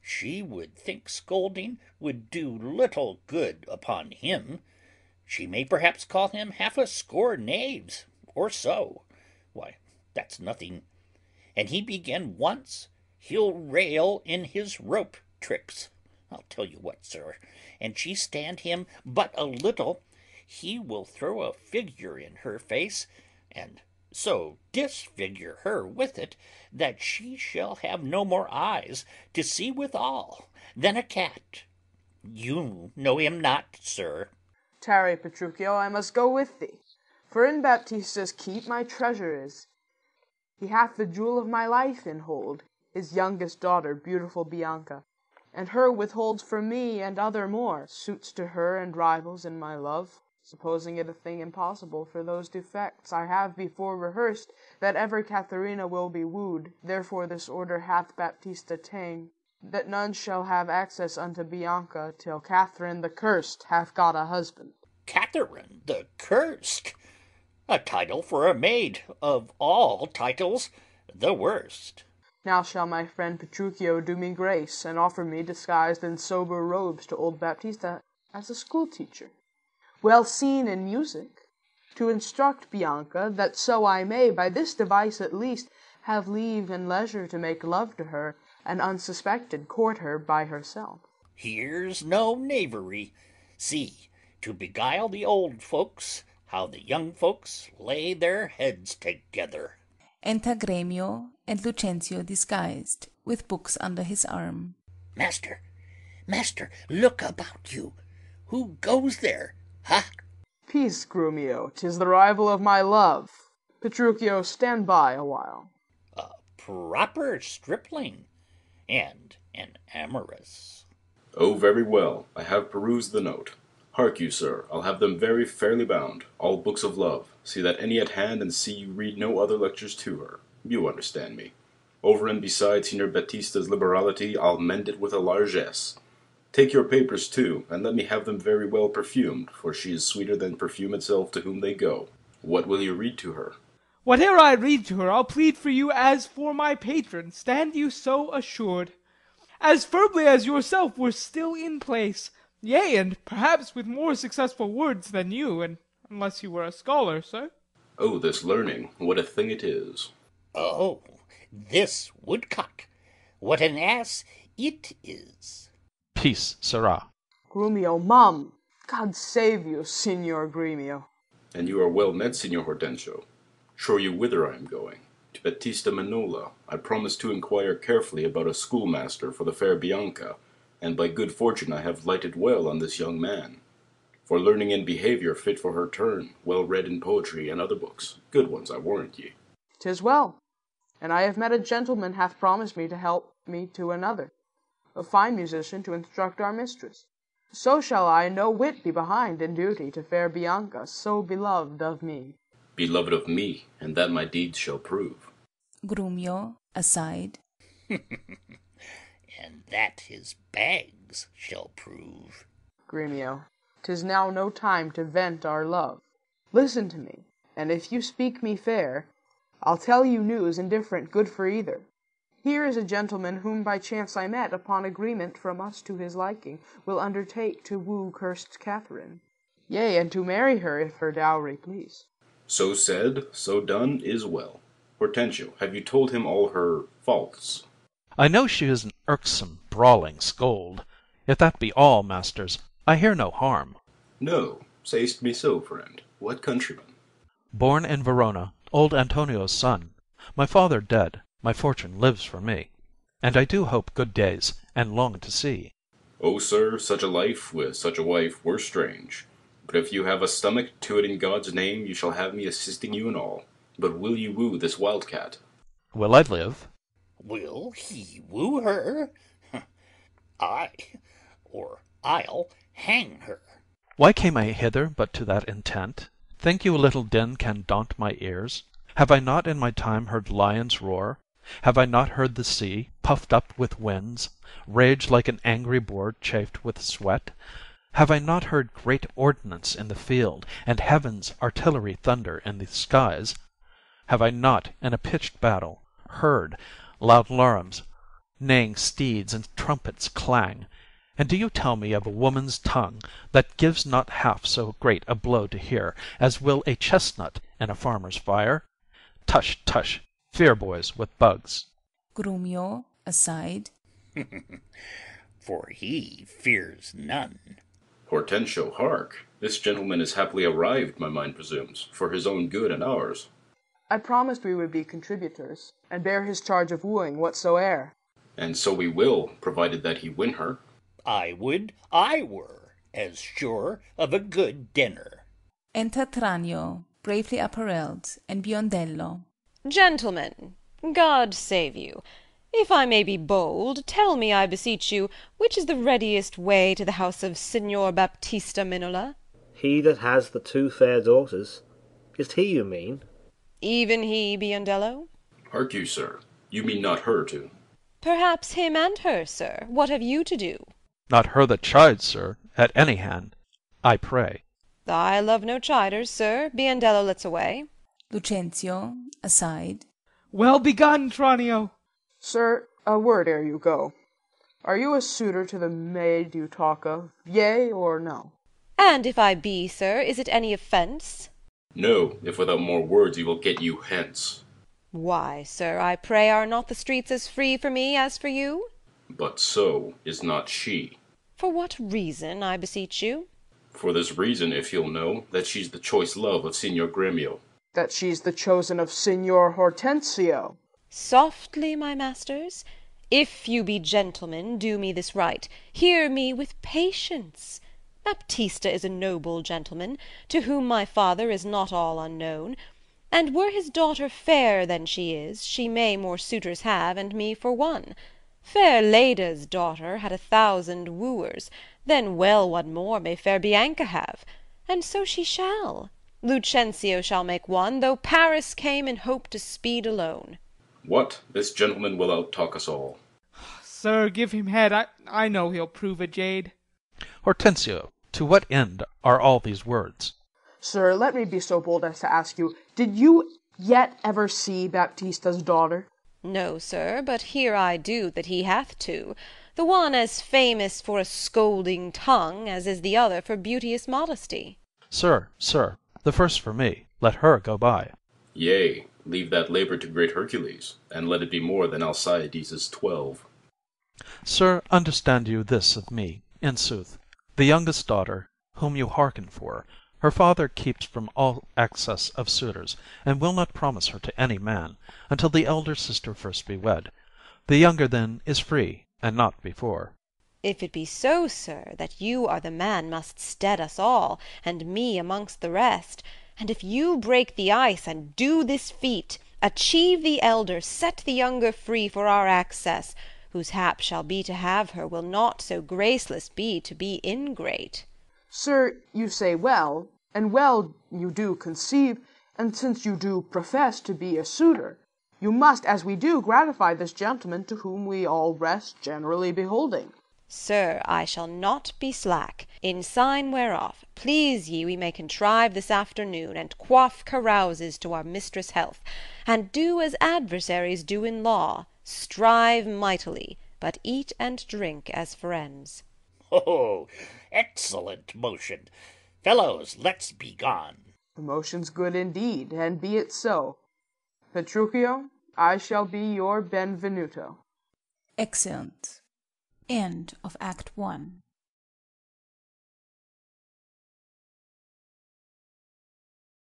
she would think scolding would do little good upon him. She may perhaps call him half a score knaves, or so. Why, that's nothing. And he begin once, he'll rail in his rope tricks. I'll tell you what, sir, and she stand him but a little, he will throw a figure in her face, and so disfigure her with it, that she shall have no more eyes to see withal than a cat. You know him not, sir. Tarry, Petruchio, I must go with thee, for in Baptista's keep my treasure is. He hath the jewel of my life in hold, his youngest daughter, beautiful Bianca, and her withholds from me and other more, suits to her and rivals in my love, supposing it a thing impossible for those defects I have before rehearsed, that ever Katharina will be wooed. Therefore this order hath Baptista ta'en, that none shall have access unto Bianca till Catherine the Cursed hath got a husband. Catherine the Cursed! A title for a maid, of all titles the worst. Now shall my friend Petruchio do me grace, and offer me, disguised in sober robes, to old Baptista as a school-teacher, well seen in music, to instruct Bianca, that so I may, by this device at least, have leave and leisure to make love to her, and unsuspected court her by herself. Here's no knavery. See, to beguile the old folks, how the young folks lay their heads together. Enter Gremio and Lucentio disguised, with books under his arm. Master, look about you. Who goes there? Ha! Peace, Grumio, 'tis the rival of my love. Petruchio, stand by a while. A proper stripling, and an amorous. Oh, very well, I have perused the note. Hark you, sir, I'll have them very fairly bound, all books of love. See that any at hand, and see you read no other lectures to her. You understand me. Over and beside Signor Baptista's liberality, I'll mend it with a largesse. Take your papers too, and let me have them very well perfumed, for she is sweeter than perfume itself to whom they go. What will you read to her? Whate'er I read to her, I'll plead for you as for my patron, stand you so assured. As firmly as yourself were still in place, yea, and perhaps with more successful words than you, and unless you were a scholar, sir. Oh, this learning, what a thing it is. Oh, this woodcock, what an ass it is. Peace, sirrah. Grumio, mum, God save you, Signor Gremio. And you are well met, Signor Hortensio. Show you whither I am going. To Battista Manola. I promise to inquire carefully about a schoolmaster for the fair Bianca, and by good fortune I have lighted well on this young man. For learning and behaviour fit for her turn, well read in poetry and other books, good ones, I warrant ye. 'Tis well, and I have met a gentleman hath promised me to help me to another, a fine musician to instruct our mistress. So shall I no whit be behind in duty to fair Bianca, so beloved of me. Beloved of me, and that my deeds shall prove. Grumio, aside. And that his bags shall prove. Gremio, 'tis now no time to vent our love. Listen to me, and if you speak me fair, I'll tell you news indifferent good for either. Here is a gentleman whom by chance I met, upon agreement from us to his liking, will undertake to woo cursed Catherine, yea, and to marry her if her dowry please. So said, so done, is well. Hortensio, have you told him all her faults? I know she is an irksome, brawling scold. If that be all, masters, I hear no harm. No, say'st me so, friend. What countryman? Born in Verona, old Antonio's son. My father dead, my fortune lives for me, and I do hope good days, and long to see. Oh, sir, such a life with such a wife were strange. But if you have a stomach to it in God's name, you shall have me assisting you in all. But will you woo this wildcat? Will I live? Will he woo her? I, or I'll hang her. Why came I hither but to that intent? Think you a little din can daunt my ears? Have I not in my time heard lions roar? Have I not heard the sea, puffed up with winds, rage like an angry boar chafed with sweat? Have I not heard great ordnance in the field, and heaven's artillery thunder in the skies? Have I not, in a pitched battle, heard loud larums, neighing steeds and trumpets clang. And do you tell me of a woman's tongue that gives not half so great a blow to hear as will a chestnut in a farmer's fire? Tush, tush, fear boys with bugs. Grumio, aside. For he fears none. Hortensio, hark! This gentleman is happily arrived, my mind presumes, for his own good and ours. I promised we would be contributors, and bear his charge of wooing whatsoe'er. And so we will, provided that he win her. I would I were as sure of a good dinner. Enter Tranio, bravely apparelled, and Biondello. Gentlemen, God save you. If I may be bold, tell me, I beseech you, which is the readiest way to the house of Signor Baptista Minola? He that has the 2 fair daughters. Is he you mean? Even he, Biondello? Hark you, sir, you mean not her too? Perhaps him and her, sir. What have you to do? Not her that chides, sir, at any hand, I pray. I love no chiders, sir. Biondello lets away. Lucentio, aside. Well begun, Tranio. Sir, a word ere you go. Are you a suitor to the maid you talk of, yea or no? And if I be, sir, is it any offence? No, if without more words he will get you hence. Why, sir, I pray, are not the streets as free for me as for you? But so is not she. For what reason, I beseech you? For this reason, if you'll know, that she's the choice love of Signor Gremio. That she's the chosen of Signor Hortensio. Softly, my masters. If you be gentlemen, do me this right. Hear me with patience. Baptista is a noble gentleman, to whom my father is not all unknown, and were his daughter fairer than she is, she may more suitors have, and me for one. Fair Leda's daughter had 1,000 wooers, then well what more may fair Bianca have? And so she shall. Lucentio shall make one, though Paris came in hope to speed alone. What? This gentleman will out-talk us all. Sir, give him head. I know he'll prove a jade. Hortensio, to what end are all these words? Sir, let me be so bold as to ask you, did you yet ever see Baptista's daughter? No, sir, but hear I do that he hath 2, the one as famous for a scolding tongue as is the other for beauteous modesty. Sir, the first for me, let her go by. Yea, leave that labour to great Hercules, and let it be more than Alcides' 12. Sir, understand you this of me, in sooth, the youngest daughter, whom you hearken for, her father keeps from all access of suitors, and will not promise her to any man, until the elder sister first be wed. The younger then is free, and not before. If it be so, sir, that you are the man must stead us all, and me amongst the rest, and if you break the ice and do this feat, achieve the elder, set the younger free for our access, whose hap shall be to have her, will not so graceless be to be ingrate. Sir, you say well, and well you do conceive, and since you do profess to be a suitor, you must, as we do, gratify this gentleman to whom we all rest generally beholding. Sir, I shall not be slack, in sign whereof, please ye we may contrive this afternoon, and quaff carouses to our mistress' health, and do as adversaries do in law, strive mightily, but eat and drink as friends. Oh, excellent motion. Fellows, let's be gone. The motion's good indeed, and be it so. Petruchio, I shall be your Benvenuto. Exeunt. End of Act 1.